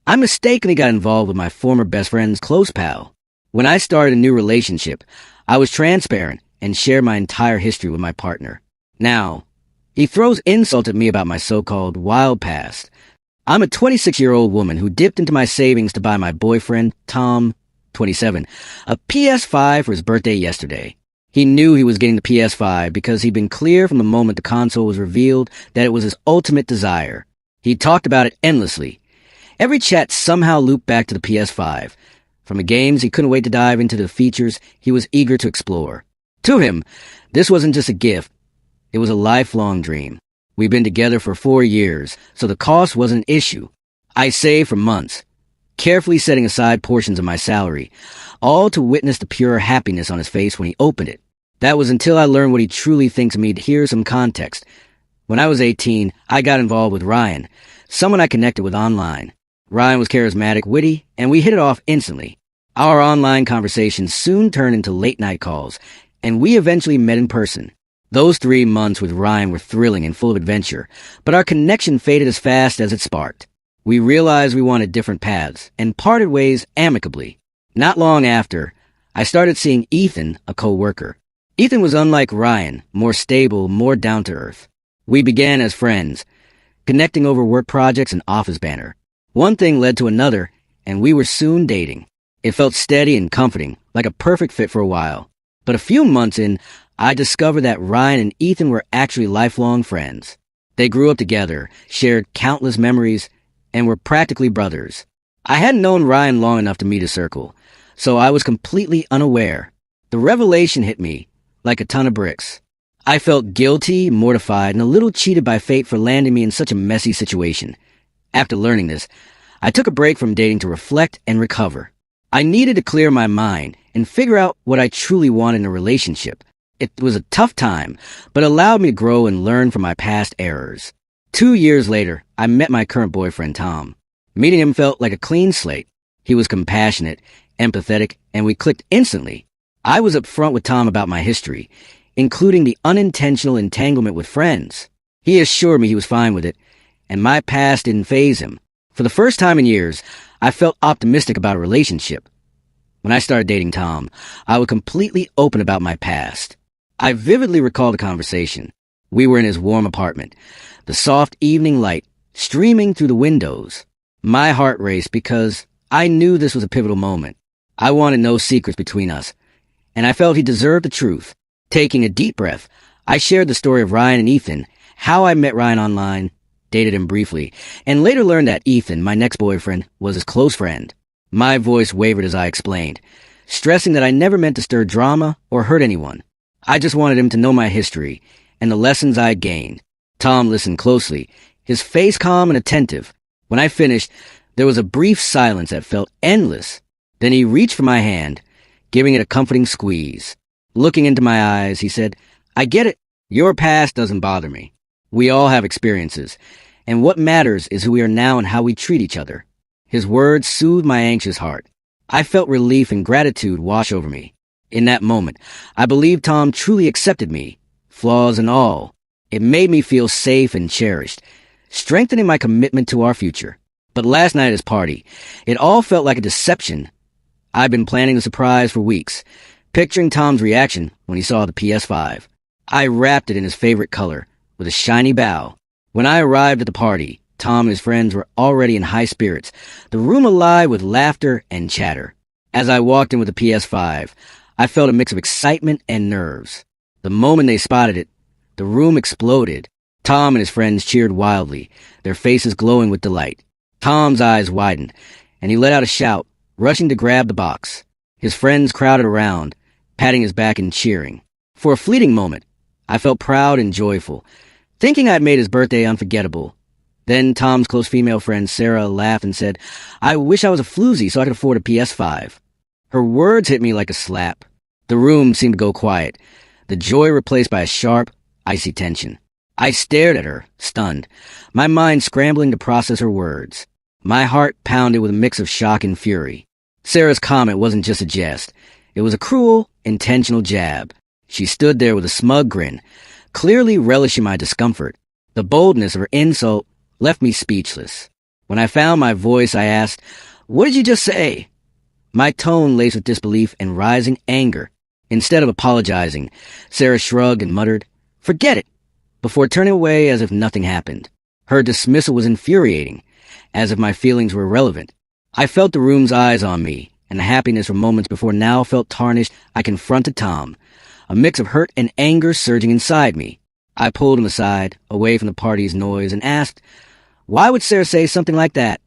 I mistakenly got involved with my former best friend's close pal. When I started a new relationship, I was transparent and shared my entire history with my partner. Now, he throws insult at me about my so-called wild past. I'm a 26-year-old woman who dipped into my savings to buy my boyfriend, Tom, 27, a PS5 for his birthday yesterday. He knew he was getting the PS5 because he'd been clear from the moment the console was revealed that it was his ultimate desire. He talked about it endlessly. Every chat somehow looped back to the PS5. From the games he couldn't wait to dive into the features he was eager to explore. To him, this wasn't just a gift. It was a lifelong dream. We'd been together for 4 years, so the cost wasn't an issue. I saved for months, carefully setting aside portions of my salary, all to witness the pure happiness on his face when he opened it. That was until I learned what he truly thinks of me. Here's some context. When I was 18, I got involved with Ryan, someone I connected with online. Ryan was charismatic, witty, and we hit it off instantly. Our online conversations soon turned into late-night calls, and we eventually met in person. Those 3 months with Ryan were thrilling and full of adventure, but our connection faded as fast as it sparked. We realized we wanted different paths, and parted ways amicably. Not long after, I started seeing Ethan, a co-worker. Ethan was unlike Ryan, more stable, more down-to-earth. We began as friends, connecting over work projects and office banter. One thing led to another, and we were soon dating. It felt steady and comforting, like a perfect fit for a while. But a few months in, I discovered that Ryan and Ethan were actually lifelong friends. They grew up together, shared countless memories, and were practically brothers. I hadn't known Ryan long enough to meet his circle, so I was completely unaware. The revelation hit me like a ton of bricks. I felt guilty, mortified, and a little cheated by fate for landing me in such a messy situation. After learning this, I took a break from dating to reflect and recover. I needed to clear my mind and figure out what I truly wanted in a relationship. It was a tough time, but allowed me to grow and learn from my past errors. 2 years later, I met my current boyfriend, Tom. Meeting him felt like a clean slate. He was compassionate, empathetic, and we clicked instantly. I was upfront with Tom about my history, including the unintentional entanglement with friends. He assured me he was fine with it, and my past didn't faze him. For the first time in years, I felt optimistic about a relationship. When I started dating Tom, I was completely open about my past. I vividly recall the conversation. We were in his warm apartment, the soft evening light streaming through the windows. My heart raced because I knew this was a pivotal moment. I wanted no secrets between us, and I felt he deserved the truth. Taking a deep breath, I shared the story of Ryan and Ethan, how I met Ryan online, dated him briefly, and later learned that Ethan, my next boyfriend, was his close friend. My voice wavered as I explained, stressing that I never meant to stir drama or hurt anyone. I just wanted him to know my history and the lessons I had gained. Tom listened closely, his face calm and attentive. When I finished, there was a brief silence that felt endless. Then he reached for my hand, giving it a comforting squeeze. Looking into my eyes, he said, "I get it. Your past doesn't bother me. We all have experiences, and what matters is who we are now and how we treat each other." His words soothed my anxious heart. I felt relief and gratitude wash over me. In that moment, I believed Tom truly accepted me, flaws and all. It made me feel safe and cherished, strengthening my commitment to our future. But last night at his party, it all felt like a deception. I'd been planning the surprise for weeks, picturing Tom's reaction when he saw the PS5. I wrapped it in his favorite color, with a shiny bow. When I arrived at the party, Tom and his friends were already in high spirits, the room alive with laughter and chatter. As I walked in with the PS5, I felt a mix of excitement and nerves. The moment they spotted it, the room exploded. Tom and his friends cheered wildly, their faces glowing with delight. Tom's eyes widened, and he let out a shout, rushing to grab the box. His friends crowded around, patting his back and cheering. For a fleeting moment, I felt proud and joyful, thinking I'd made his birthday unforgettable. Then Tom's close female friend Sarah laughed and said, "I wish I was a floozy so I could afford a PS5. Her words hit me like a slap. The room seemed to go quiet, the joy replaced by a sharp, icy tension. I stared at her, stunned, my mind scrambling to process her words. My heart pounded with a mix of shock and fury. Sarah's comment wasn't just a jest. It was a cruel, intentional jab. She stood there with a smug grin, clearly relishing my discomfort. The boldness of her insult left me speechless. When I found my voice, I asked, "What did you just say?" My tone laced with disbelief and rising anger. Instead of apologizing, Sarah shrugged and muttered, "Forget it," before turning away as if nothing happened. Her dismissal was infuriating, as if my feelings were irrelevant. I felt the room's eyes on me, and the happiness from moments before now felt tarnished. I confronted Tom, a mix of hurt and anger surging inside me. I pulled him aside, away from the party's noise, and asked, "Why would Sarah say something like that?"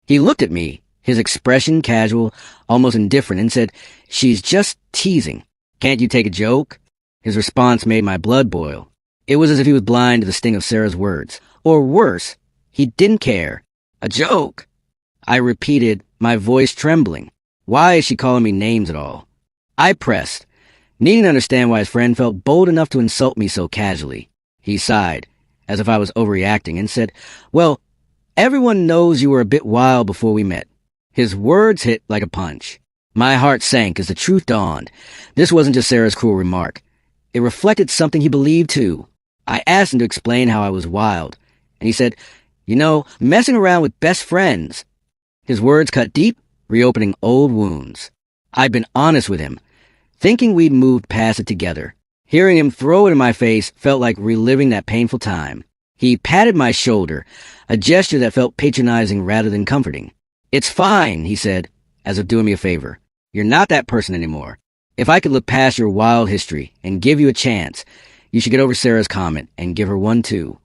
He looked at me, his expression casual, almost indifferent, and said, "She's just teasing. Can't you take a joke?" His response made my blood boil. It was as if he was blind to the sting of Sarah's words. Or worse, he didn't care. "A joke?" I repeated, my voice trembling. Why is she calling me names at all? I pressed, needing to understand why his friend felt bold enough to insult me so casually. He sighed, as if I was overreacting, and said, "Well, everyone knows you were a bit wild before we met." His words hit like a punch. My heart sank as the truth dawned. This wasn't just Sarah's cruel remark. It reflected something he believed too. I asked him to explain how I was wild, and he said, "Messing around with best friends." His words cut deep, reopening old wounds. I'd been honest with him, thinking we'd moved past it together. Hearing him throw it in my face felt like reliving that painful time. He patted my shoulder, a gesture that felt patronizing rather than comforting. "It's fine," he said, as if doing me a favor. "You're not that person anymore. If I could look past your wild history and give you a chance, you should get over Sarah's comment and give her one too."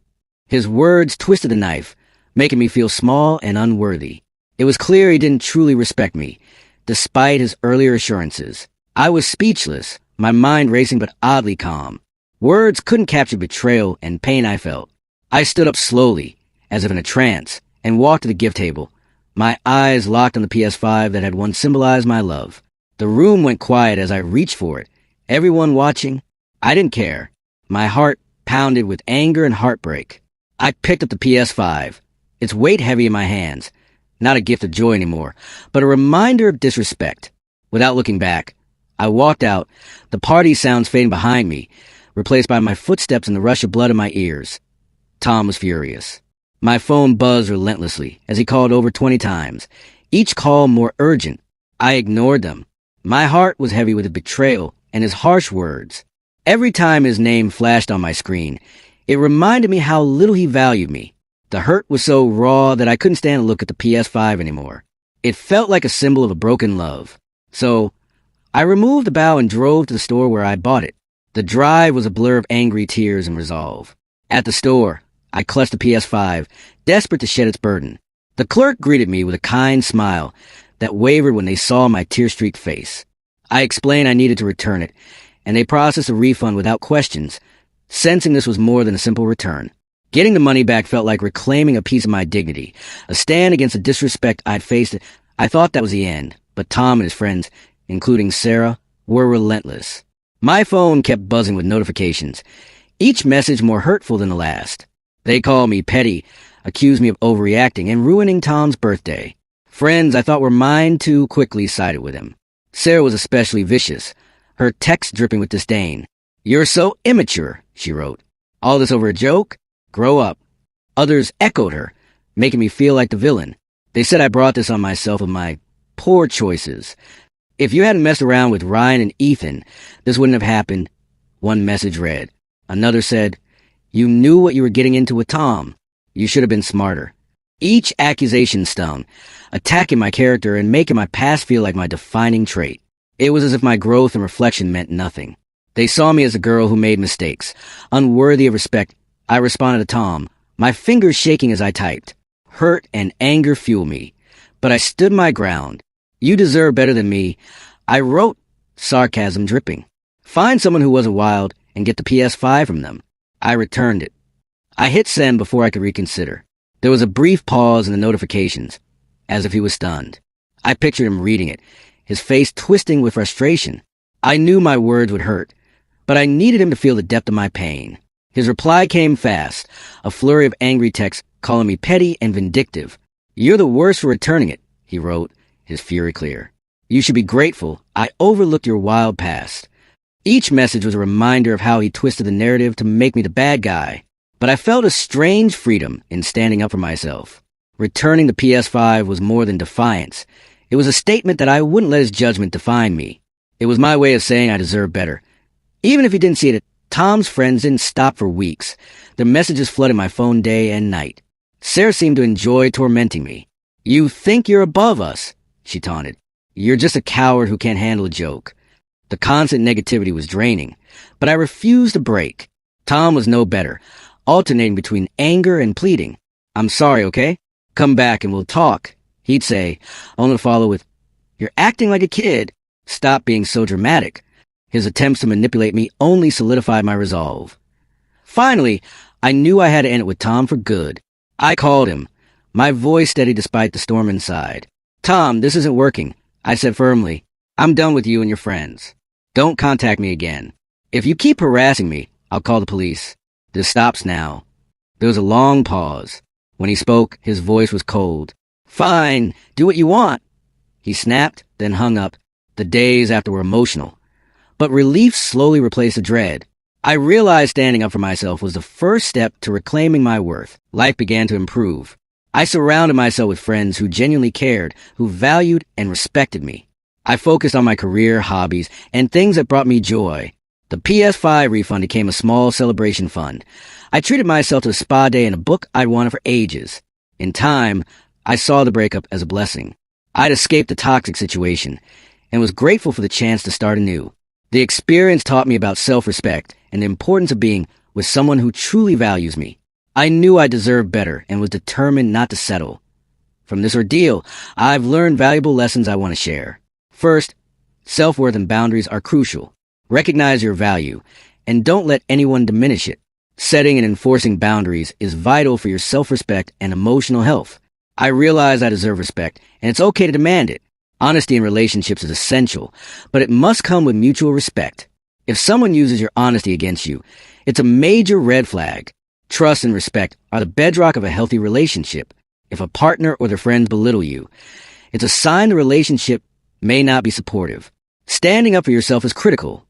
His words twisted the knife, making me feel small and unworthy. It was clear he didn't truly respect me, despite his earlier assurances. I was speechless, my mind racing but oddly calm. Words couldn't capture betrayal and pain I felt. I stood up slowly, as if in a trance, and walked to the gift table, my eyes locked on the PS5 that had once symbolized my love. The room went quiet as I reached for it. Everyone watching, I didn't care. My heart pounded with anger and heartbreak. I picked up the PS5, its weight heavy in my hands. Not a gift of joy anymore, but a reminder of disrespect. Without looking back, I walked out, the party sounds fading behind me, replaced by my footsteps and the rush of blood in my ears. Tom was furious. My phone buzzed relentlessly as he called over 20 times, each call more urgent. I ignored them. My heart was heavy with his betrayal and his harsh words. Every time his name flashed on my screen, it reminded me how little he valued me. The hurt was so raw that I couldn't stand to look at the PS5 anymore. It felt like a symbol of a broken love. So, I removed the bow and drove to the store where I bought it. The drive was a blur of angry tears and resolve. At the store, I clutched the PS5, desperate to shed its burden. The clerk greeted me with a kind smile that wavered when they saw my tear-streaked face. I explained I needed to return it, and they processed a refund without questions, sensing this was more than a simple return. Getting the money back felt like reclaiming a piece of my dignity, a stand against the disrespect I'd faced. I thought that was the end, but Tom and his friends, including Sarah, were relentless. My phone kept buzzing with notifications, each message more hurtful than the last. They called me petty, accused me of overreacting and ruining Tom's birthday. Friends I thought were mine too quickly sided with him. Sarah was especially vicious, her text dripping with disdain. "You're so immature," she wrote. "All this over a joke? Grow up." Others echoed her, making me feel like the villain. They said I brought this on myself with my poor choices. "If you hadn't messed around with Ryan and Ethan, this wouldn't have happened," one message read. Another said, "You knew what you were getting into with Tom. You should have been smarter." Each accusation stung, attacking my character and making my past feel like my defining trait. It was as if my growth and reflection meant nothing. They saw me as a girl who made mistakes, unworthy of respect. I responded to Tom, my fingers shaking as I typed. Hurt and anger fueled me, but I stood my ground. "You deserve better than me," I wrote, sarcasm dripping. "Find someone who wasn't wild and get the PS5 from them." I returned it. I hit send before I could reconsider. There was a brief pause in the notifications, as if he was stunned. I pictured him reading it, his face twisting with frustration. I knew my words would hurt, but I needed him to feel the depth of my pain. His reply came fast, a flurry of angry texts calling me petty and vindictive. "You're the worst for returning it," he wrote, his fury clear. "You should be grateful. I overlooked your wild past." Each message was a reminder of how he twisted the narrative to make me the bad guy. But I felt a strange freedom in standing up for myself. Returning the PS5 was more than defiance. It was a statement that I wouldn't let his judgment define me. It was my way of saying I deserved better. Even if he didn't see it, Tom's friends didn't stop for weeks. Their messages flooded my phone day and night. Sarah seemed to enjoy tormenting me. "You think you're above us," she taunted. "You're just a coward who can't handle a joke." The constant negativity was draining, but I refused to break. Tom was no better, alternating between anger and pleading. "I'm sorry, okay? Come back and we'll talk," he'd say, only to follow with, "You're acting like a kid. Stop being so dramatic." His attempts to manipulate me only solidified my resolve. Finally, I knew I had to end it with Tom for good. I called him, my voice steady despite the storm inside. "Tom, this isn't working," I said firmly. "I'm done with you and your friends. Don't contact me again. If you keep harassing me, I'll call the police. This stops now." There was a long pause. When he spoke, his voice was cold. "Fine, do what you want." He snapped, then hung up. The days after were emotional. But relief slowly replaced the dread. I realized standing up for myself was the first step to reclaiming my worth. Life began to improve. I surrounded myself with friends who genuinely cared, who valued and respected me. I focused on my career, hobbies, and things that brought me joy. The PS5 refund became a small celebration fund. I treated myself to a spa day and a book I'd wanted for ages. In time, I saw the breakup as a blessing. I'd escaped a toxic situation and was grateful for the chance to start anew. The experience taught me about self-respect and the importance of being with someone who truly values me. I knew I deserved better and was determined not to settle. From this ordeal, I've learned valuable lessons I want to share. First, self-worth and boundaries are crucial. Recognize your value, and don't let anyone diminish it. Setting and enforcing boundaries is vital for your self-respect and emotional health. I realize I deserve respect, and it's okay to demand it. Honesty in relationships is essential, but it must come with mutual respect. If someone uses your honesty against you, it's a major red flag. Trust and respect are the bedrock of a healthy relationship. If a partner or their friends belittle you, it's a sign the relationship may not be supportive. Standing up for yourself is critical.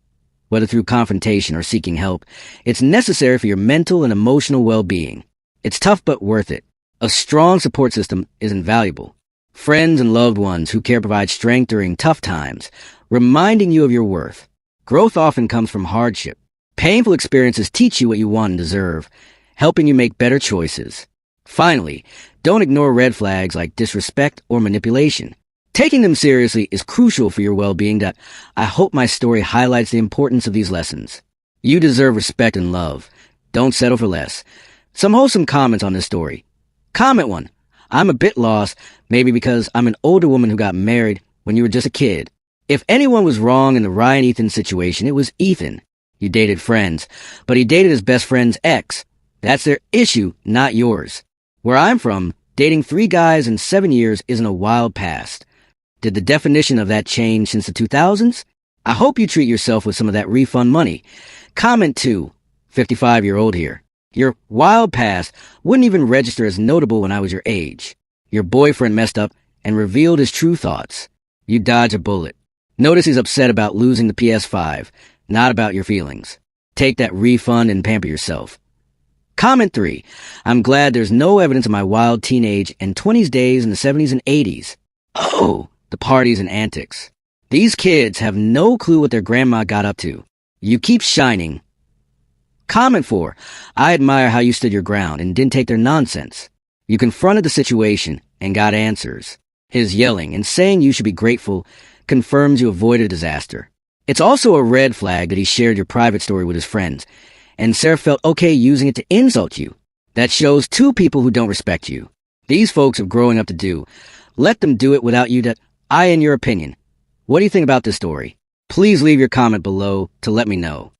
Whether through confrontation or seeking help, it's necessary for your mental and emotional well-being. It's tough but worth it. A strong support system is invaluable. Friends and loved ones who care provide strength during tough times, reminding you of your worth. Growth often comes from hardship. Painful experiences teach you what you want and deserve, helping you make better choices. Finally, don't ignore red flags like disrespect or manipulation. Taking them seriously is crucial for your well-being. I hope my story highlights the importance of these lessons. You deserve respect and love. Don't settle for less. Some wholesome comments on this story. Comment 1. I'm a bit lost, maybe because I'm an older woman who got married when you were just a kid. If anyone was wrong in the Ryan-Ethan situation, it was Ethan. You dated friends, but he dated his best friend's ex. That's their issue, not yours. Where I'm from, dating 3 guys in 7 years isn't a wild past. Did the definition of that change since the 2000s? I hope you treat yourself with some of that refund money. Comment 2, 55-year-old here. Your wild past wouldn't even register as notable when I was your age. Your boyfriend messed up and revealed his true thoughts. You dodge a bullet. Notice he's upset about losing the PS5, not about your feelings. Take that refund and pamper yourself. Comment 3. I'm glad there's no evidence of my wild teenage and 20s days in the 70s and 80s. Oh, the parties and antics. These kids have no clue what their grandma got up to. You keep shining. Comment 4. I admire how you stood your ground and didn't take their nonsense. You confronted the situation and got answers. His yelling and saying you should be grateful confirms you avoided a disaster. It's also a red flag that he shared your private story with his friends, and Sarah felt okay using it to insult you. That shows 2 people who don't respect you. These folks have growing up to do. Let them do it without you to in your opinion. What do you think about this story? Please leave your comment below to let me know.